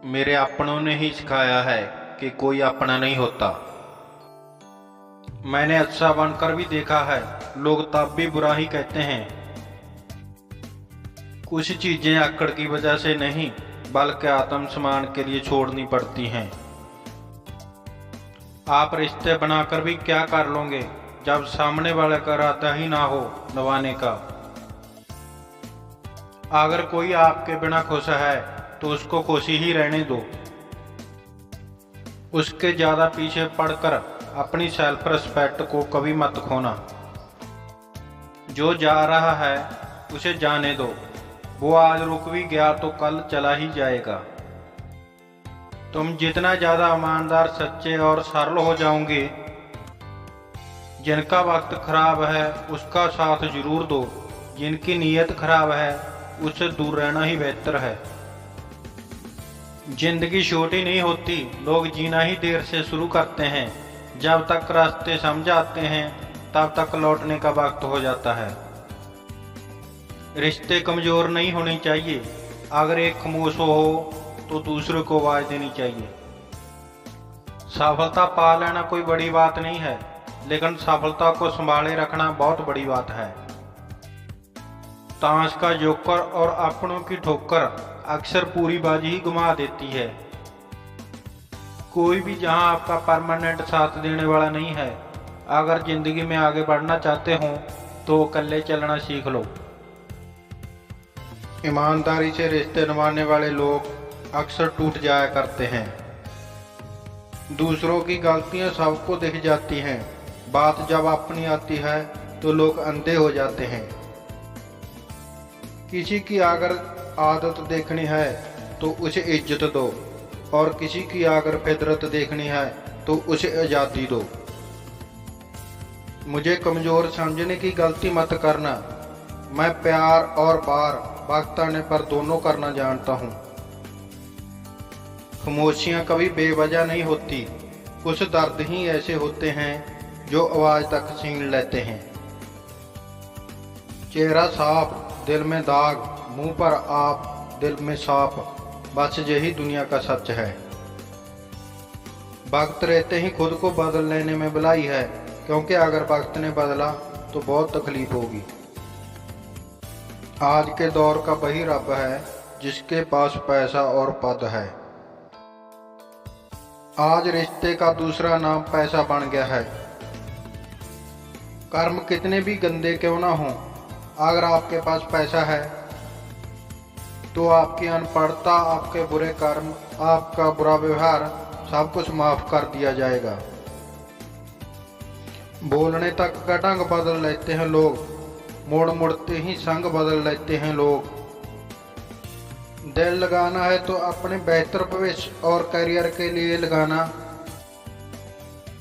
मेरे अपनों ने ही सिखाया है कि कोई अपना नहीं होता। मैंने अच्छा बनकर भी देखा है, लोग तब भी बुरा ही कहते हैं। कुछ चीजें आकड़ की वजह से नहीं बल्कि आत्मसम्मान के लिए छोड़नी पड़ती हैं। आप रिश्ते बनाकर भी क्या कर लोगे जब सामने वाले का इरादा ही ना हो निभाने का। अगर कोई आपके बिना खुश है तो उसको खुशी ही रहने दो। उसके ज्यादा पीछे पड़कर अपनी सेल्फ रिस्पेक्ट को कभी मत खोना। जो जा रहा है उसे जाने दो, वो आज रुक भी गया तो कल चला ही जाएगा। तुम जितना ज्यादा ईमानदार, सच्चे और सरल हो जाओगे, जिनका वक्त खराब है उसका साथ जरूर दो, जिनकी नीयत खराब है उससे दूर रहना ही बेहतर है। जिंदगी छोटी नहीं होती, लोग जीना ही देर से शुरू करते हैं। जब तक रास्ते समझ आते हैं तब तक लौटने का वक्त हो जाता है। रिश्ते कमजोर नहीं होने चाहिए। अगर एक खामोश हो तो दूसरे को आवाज देनी चाहिए। सफलता पा लेना कोई बड़ी बात नहीं है, लेकिन सफलता को संभाले रखना बहुत बड़ी बात है। ताश का जोकर और अपनों की ठोकर अक्सर पूरी बाजी ही घुमा देती है। कोई भी जहां आपका परमानेंट साथ देने वाला नहीं है। अगर जिंदगी में आगे बढ़ना चाहते हो तो अकेले चलना सीख लो। ईमानदारी से रिश्ते निभाने वाले लोग अक्सर टूट जाया करते हैं। दूसरों की गलतियां सबको दिख जाती हैं, बात जब अपनी आती है तो लोग अंधे हो जाते हैं। किसी की अगर आदत देखनी है तो उसे इज्जत दो, और किसी की अगर फितरत देखनी है तो उसे आज़ादी दो। मुझे कमज़ोर समझने की गलती मत करना। मैं प्यार और बार वक्त आने पर दोनों करना जानता हूँ। खामोशियाँ कभी बेवजह नहीं होती। कुछ दर्द ही ऐसे होते हैं जो आवाज़ तक छीन लेते हैं। चेहरा साफ, दिल में दाग, मुंह पर आप, दिल में साफ, बस यही दुनिया का सच है। वक्त रहते ही खुद को बदल लेने में भलाई है, क्योंकि अगर वक्त ने बदला तो बहुत तकलीफ होगी। आज के दौर का वही रब है जिसके पास पैसा और पद है। आज रिश्ते का दूसरा नाम पैसा बन गया है। कर्म कितने भी गंदे क्यों ना हो, अगर आपके पास पैसा है तो आपकी अनपढ़ता, आपके बुरे कर्म, आपका बुरा व्यवहार सब कुछ माफ कर दिया जाएगा। बोलने तक का ढंग बदल लेते हैं लोग, मोड़ मुड़ते ही संग बदल लेते हैं लोग। दिल लगाना है तो अपने बेहतर भविष्य और करियर के लिए लगाना,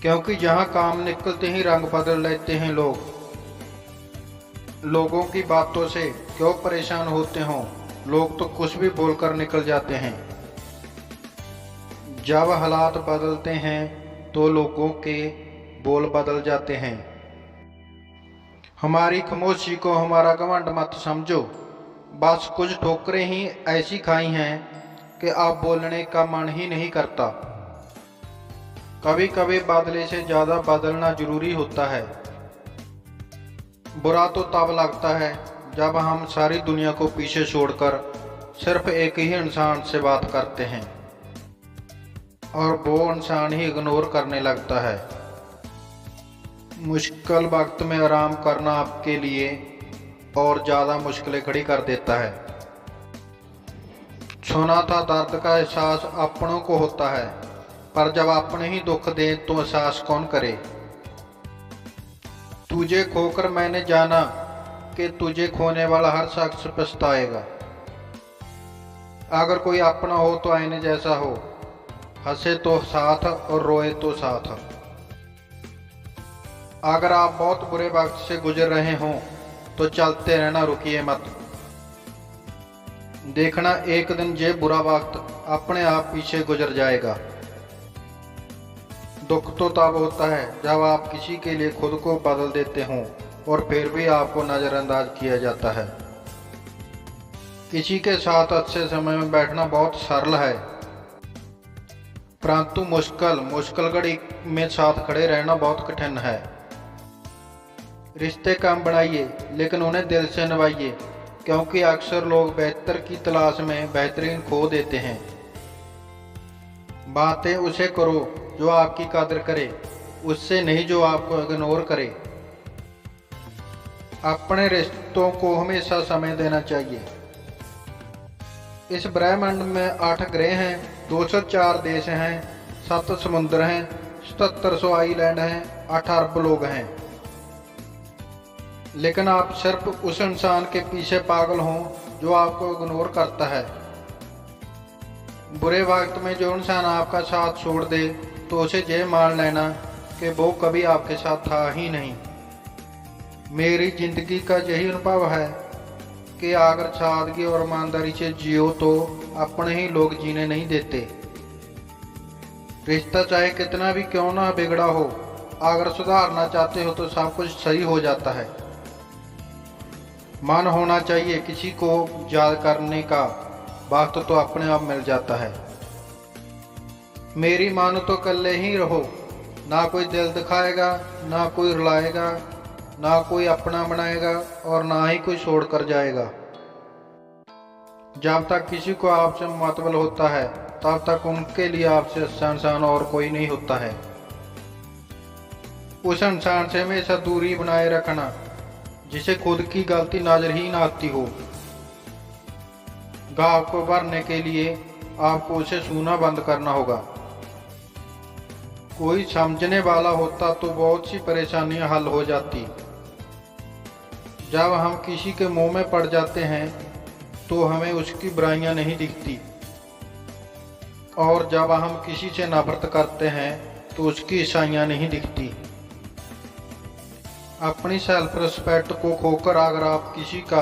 क्योंकि जहां काम निकलते ही रंग बदल लेते हैं लोग। लोगों की बातों से क्यों परेशान होते हो, लोग तो कुछ भी बोलकर निकल जाते हैं। जब हालात बदलते हैं तो लोगों के बोल बदल जाते हैं। हमारी खामोशी को हमारा घमंड मत समझो। बस कुछ ठोकरें ही ऐसी खाई हैं कि अब बोलने का मन ही नहीं करता। कभी कभी बदले से ज़्यादा बदलना जरूरी होता है। बुरा तो तब लगता है जब हम सारी दुनिया को पीछे छोड़कर सिर्फ एक ही इंसान से बात करते हैं और वो इंसान ही इग्नोर करने लगता है। मुश्किल वक्त में आराम करना आपके लिए और ज़्यादा मुश्किलें खड़ी कर देता है। सुना था दर्द का एहसास अपनों को होता है, पर जब अपने ही दुख दें तो एहसास कौन करे। तुझे खोकर मैंने जाना कि तुझे खोने वाला हर शख्स पछताएगा। अगर कोई अपना हो तो आईने जैसा हो, हंसे तो साथ और रोए तो साथ। अगर आप बहुत बुरे वक्त से गुजर रहे हों तो चलते रहना, रुकिए मत। देखना एक दिन ये बुरा वक्त अपने आप पीछे गुजर जाएगा। दुख तो तब होता है जब आप किसी के लिए खुद को बदल देते हों और फिर भी आपको नज़रअंदाज किया जाता है। किसी के साथ अच्छे समय में बैठना बहुत सरल है, परंतु मुश्किल घड़ी में साथ खड़े रहना बहुत कठिन है। रिश्ते कम बनाइए लेकिन उन्हें दिल से निभाइए, क्योंकि अक्सर लोग बेहतर की तलाश में बेहतरीन खो देते हैं। बातें उसे करो जो आपकी कदर करे, उससे नहीं जो आपको इग्नोर करे। अपने रिश्तों को हमेशा समय देना चाहिए। इस ब्रह्मांड में 8 ग्रह हैं, 204 देश हैं, 7 समुद्र हैं, 7700 आइलैंड हैं, 8 अरब लोग हैं। लेकिन आप सिर्फ उस इंसान के पीछे पागल हों जो आपको इग्नोर करता है। बुरे वक्त में जो इंसान आपका साथ छोड़ दे तो उसे ये मान लेना कि वो कभी आपके साथ था ही नहीं। मेरी जिंदगी का यही अनुभव है कि अगर सादगी और ईमानदारी से जियो तो अपने ही लोग जीने नहीं देते। रिश्ता चाहे कितना भी क्यों ना बिगड़ा हो, अगर सुधारना चाहते हो तो सब कुछ सही हो जाता है। मन होना चाहिए किसी को याद करने का, वक्त तो अपने आप मिल जाता है। मेरी मानो तो अकेले ही रहो, ना कोई दिल दिखाएगा, ना कोई रुलाएगा, ना कोई अपना बनाएगा और ना ही कोई छोड़ कर जाएगा। जब तक किसी को आपसे मतलब होता है तब तक उनके लिए आपसे अच्छा इंसान और कोई नहीं होता है। उस इंसान से हमेशा दूरी बनाए रखना जिसे खुद की गलती नजर ही ना आती हो। घाव को भरने के लिए आपको उसे छूना बंद करना होगा। कोई समझने वाला होता तो बहुत सी परेशानियां हल हो जाती। जब हम किसी के मुंह में पड़ जाते हैं तो हमें उसकी बुराइयां नहीं दिखती, और जब हम किसी से नफरत करते हैं तो उसकी अच्छाइयां नहीं दिखती। अपनी सेल्फ रिस्पेक्ट को खोकर अगर आप किसी का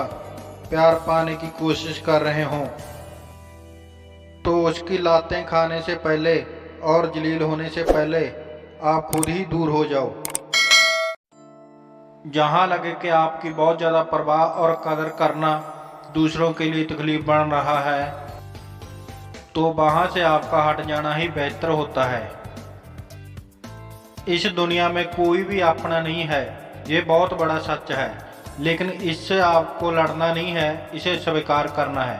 प्यार पाने की कोशिश कर रहे हों तो उसकी लातें खाने से पहले और जलील होने से पहले आप खुद ही दूर हो जाओ। जहां लगे कि आपकी बहुत ज़्यादा परवाह और कदर करना दूसरों के लिए तकलीफ बन रहा है तो वहां से आपका हट जाना ही बेहतर होता है। इस दुनिया में कोई भी अपना नहीं है, ये बहुत बड़ा सच है, लेकिन इससे आपको लड़ना नहीं है, इसे स्वीकार करना है।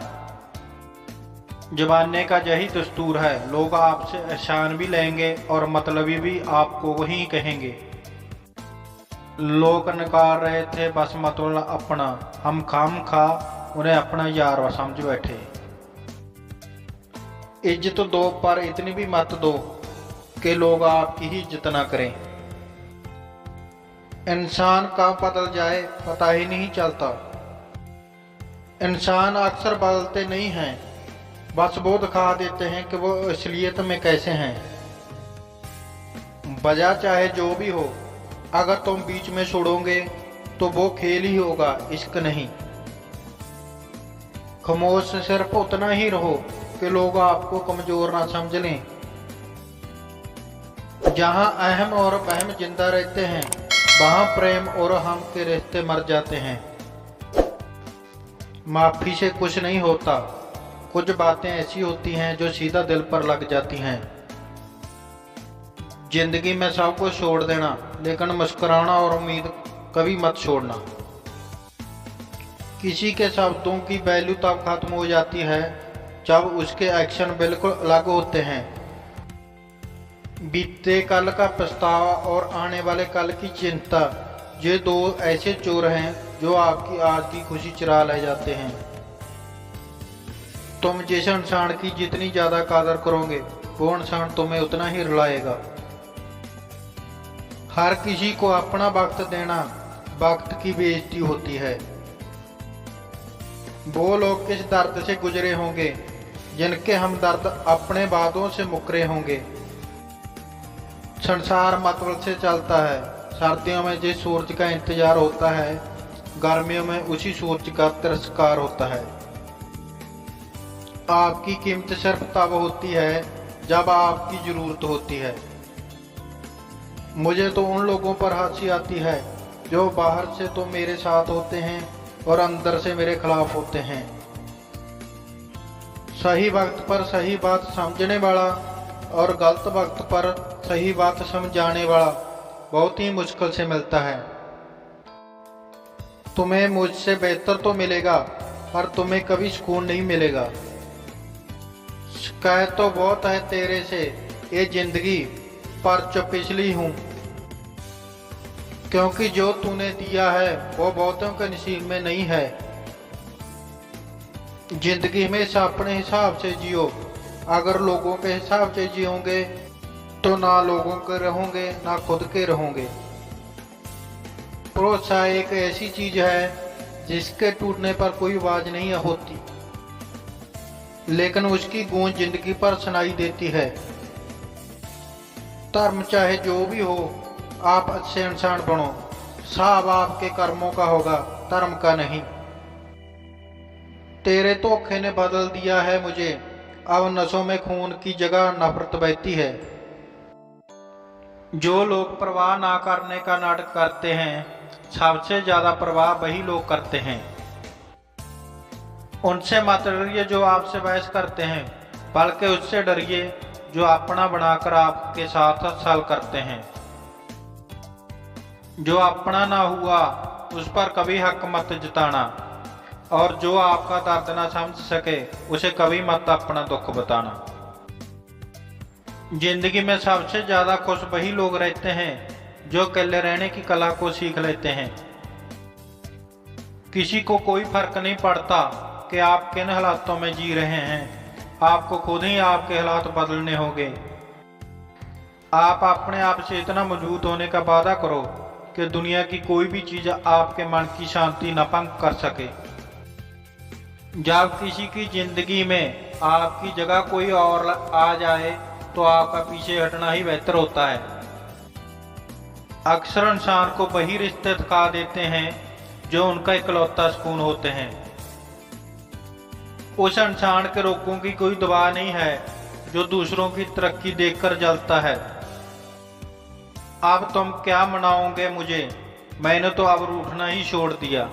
जमाने का यही दस्तूर है, लोग आपसे एहसान भी लेंगे और मतलबी भी आपको वही कहेंगे। लोग नकार रहे थे बस मतलब अपना, हम खाम खा उन्हें अपना यार समझ बैठे। इज्जत दो पर इतनी भी मत दो कि लोग आपकी ही इज्जत ना करें। इंसान कब बदल जाए पता ही नहीं चलता। इंसान अक्सर बदलते नहीं हैं, बस वो दिखा देते हैं कि वो असलियत में कैसे हैं। वजह चाहे जो भी हो, अगर तुम बीच में छोड़ोगे तो वो खेल ही होगा, इश्क नहीं। खामोश सिर्फ उतना ही रहो कि लोग आपको कमजोर ना समझ लें। जहां अहम और वहम जिंदा रहते हैं वहां प्रेम और हम के रिश्ते मर जाते हैं। माफी से कुछ नहीं होता, कुछ बातें ऐसी होती हैं जो सीधा दिल पर लग जाती हैं। जिंदगी में सब कुछ छोड़ देना, लेकिन मुस्कुराना और उम्मीद कभी मत छोड़ना। किसी के शब्दों की वैल्यू तब खत्म हो जाती है जब उसके एक्शन बिल्कुल अलग होते हैं। बीते कल का पछतावा और आने वाले कल की चिंता, ये दो ऐसे चोर हैं जो आपकी आज की खुशी चुरा ले जाते हैं। तुम जिस इंसान की जितनी ज्यादा कदर करोगे वो इंसान तुम्हें उतना ही रुलाएगा। हर किसी को अपना वक्त देना वक्त की बेइज्जती होती है। वो लोग किस दर्द से गुजरे होंगे जिनके हमदर्द अपने वादों से मुकरे होंगे। संसार मतलब से चलता है। सर्दियों में जिस सूरज का इंतजार होता है, गर्मियों में उसी सूरज का तिरस्कार होता है। आपकी कीमत सिर्फ तब होती है जब आपकी जरूरत होती है। मुझे तो उन लोगों पर हंसी आती है जो बाहर से तो मेरे साथ होते हैं और अंदर से मेरे खिलाफ होते हैं। सही वक्त पर सही बात समझने वाला और गलत वक्त पर सही बात समझाने वाला बहुत ही मुश्किल से मिलता है। तुम्हें मुझसे बेहतर तो मिलेगा, पर तुम्हें कभी सुकून नहीं मिलेगा। शिकायत तो बहुत है तेरे से ये जिंदगी, पर चुप इसलिए हूँ क्योंकि जो तूने दिया है वो बहुतों के नसीब में नहीं है। जिंदगी हमेशा अपने हिसाब से जियो। अगर लोगों के हिसाब से जियोगे तो ना लोगों के रहोगे ना खुद के रहोगे। भरोसा एक ऐसी चीज है जिसके टूटने पर कोई आवाज नहीं होती, लेकिन उसकी गूंज जिंदगी पर सुनाई देती है। धर्म चाहे जो भी हो, आप अच्छे इंसान बनो। सब आपके कर्मों का होगा, धर्म का नहीं। तेरे धोखे ने बदल दिया है मुझे, अब नसों में खून की जगह नफरत बहती है। जो लोग परवाह ना करने का नाटक करते हैं, सबसे ज्यादा परवाह वही लोग करते हैं। उनसे मत डरिए जो आपसे बहस करते हैं, बल्कि उससे डरिए जो अपना बनाकर आपके साथ छल करते हैं। जो अपना ना हुआ उस पर कभी हक मत जताना, और जो आपका दर्द ना समझ सके उसे कभी मत अपना दुख बताना। जिंदगी में सबसे ज्यादा खुश वही लोग रहते हैं जो अकेले रहने की कला को सीख लेते हैं। किसी को कोई फर्क नहीं पड़ता कि आप किन हालातों में जी रहे हैं, आपको खुद ही आपके हालात बदलने होंगे। आप अपने आप से इतना मजबूत होने का वादा करो कि दुनिया की कोई भी चीज आपके मन की शांति न भंग कर सके। जब किसी की जिंदगी में आपकी जगह कोई और आ जाए तो आपका पीछे हटना ही बेहतर होता है। अक्सर इंसान को वही रिश्ते थका देते हैं जो उनका इकलौता सुकून होते हैं। उस इंसान के रोगों की कोई दवा नहीं है जो दूसरों की तरक्की देखकर जलता है। अब तुम क्या मनाओगे मुझे, मैंने तो अब रूठना ही छोड़ दिया।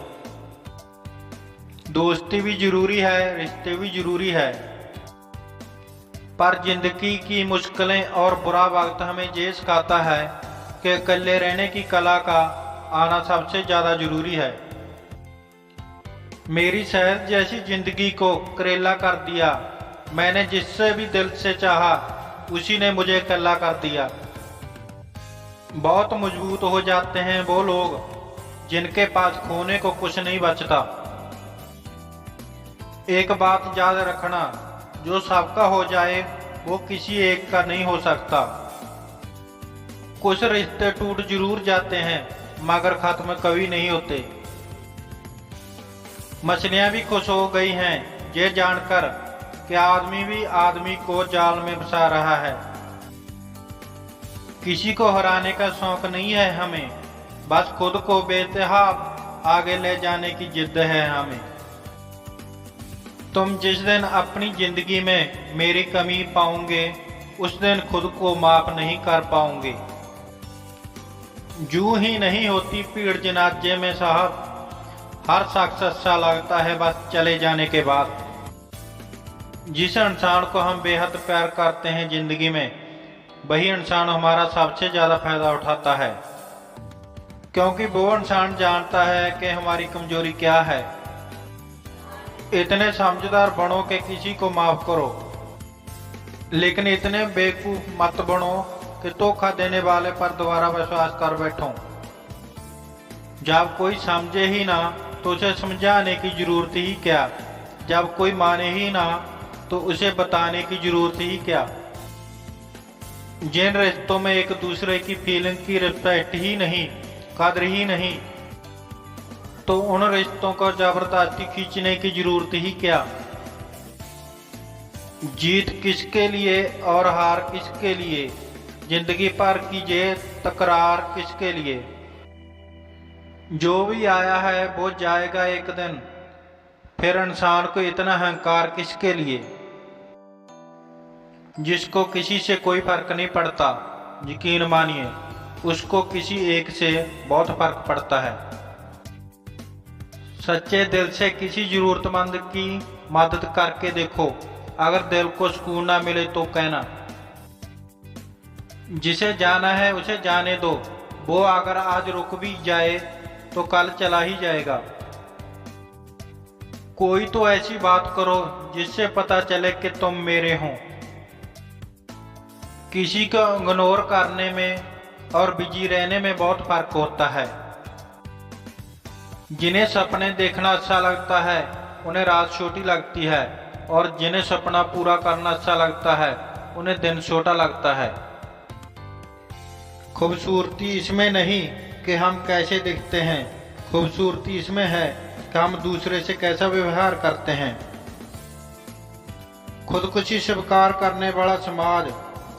दोस्ती भी जरूरी है, रिश्ते भी जरूरी है, पर जिंदगी की मुश्किलें और बुरा वक्त हमें ये सिखाता है कि अकेले रहने की कला का आना सबसे ज्यादा जरूरी है। मेरी शहद जैसी जिंदगी को करेला कर दिया। मैंने जिससे भी दिल से चाहा उसी ने मुझे अकेला कर दिया। बहुत मजबूत हो जाते हैं वो लोग जिनके पास खोने को कुछ नहीं बचता। एक बात याद रखना, जो सबका हो जाए वो किसी एक का नहीं हो सकता। कुछ रिश्ते टूट जरूर जाते हैं मगर खत्म कभी नहीं होते। मछलियां भी खुश हो गई हैं ये जानकर कि आदमी भी आदमी को जाल में फंसा रहा है। किसी को हराने का शौक नहीं है हमें, बस खुद को बेतहाब आगे ले जाने की जिद है हमें। तुम जिस दिन अपनी जिंदगी में मेरी कमी पाओगे उस दिन खुद को माफ नहीं कर पाओगे। जू ही नहीं होती भीड़ जनाजे में साहब, हर शख्स अच्छा लगता है बस चले जाने के बाद। जिस इंसान को हम बेहद प्यार करते हैं जिंदगी में, वही इंसान हमारा सबसे ज्यादा फायदा उठाता है, क्योंकि वो इंसान जानता है कि हमारी कमजोरी क्या है। इतने समझदार बनो कि किसी को माफ करो, लेकिन इतने बेवकूफ मत बनो कि धोखा देने वाले पर दोबारा विश्वास कर बैठो। जब कोई समझे ही ना तो उसे समझाने की जरूरत ही क्या, जब कोई माने ही ना तो उसे बताने की जरूरत ही क्या। जिन रिश्तों में एक दूसरे की फीलिंग की रिस्पेक्ट ही नहीं, कदर ही नहीं, तो उन रिश्तों को जबरदस्ती खींचने की जरूरत ही क्या। जीत किसके लिए और हार किसके लिए, जिंदगी पर कीजिए तकरार किसके लिए। जो भी आया है वो जाएगा एक दिन, फिर इंसान को इतना अहंकार किसके लिए। जिसको किसी से कोई फर्क नहीं पड़ता, यकीन मानिए उसको किसी एक से बहुत फर्क पड़ता है। सच्चे दिल से किसी जरूरतमंद की मदद करके देखो, अगर दिल को सुकून ना मिले तो कहना। जिसे जाना है उसे जाने दो, वो अगर आज रुक भी जाए तो कल चला ही जाएगा। कोई तो ऐसी बात करो जिससे पता चले कि तुम मेरे हो। किसी को इग्नोर करने में और बिजी रहने में बहुत फर्क होता है। जिन्हें सपने देखना अच्छा लगता है उन्हें रात छोटी लगती है, और जिन्हें सपना पूरा करना अच्छा लगता है उन्हें दिन छोटा लगता है। खूबसूरती इसमें नहीं कि हम कैसे दिखते हैं, खूबसूरती इसमें है कि हम दूसरे से कैसा व्यवहार करते हैं। खुदकुशी स्वीकार करने वाला समाज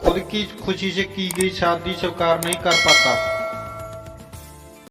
खुद की खुशी से की गई शादी स्वीकार नहीं कर पाता।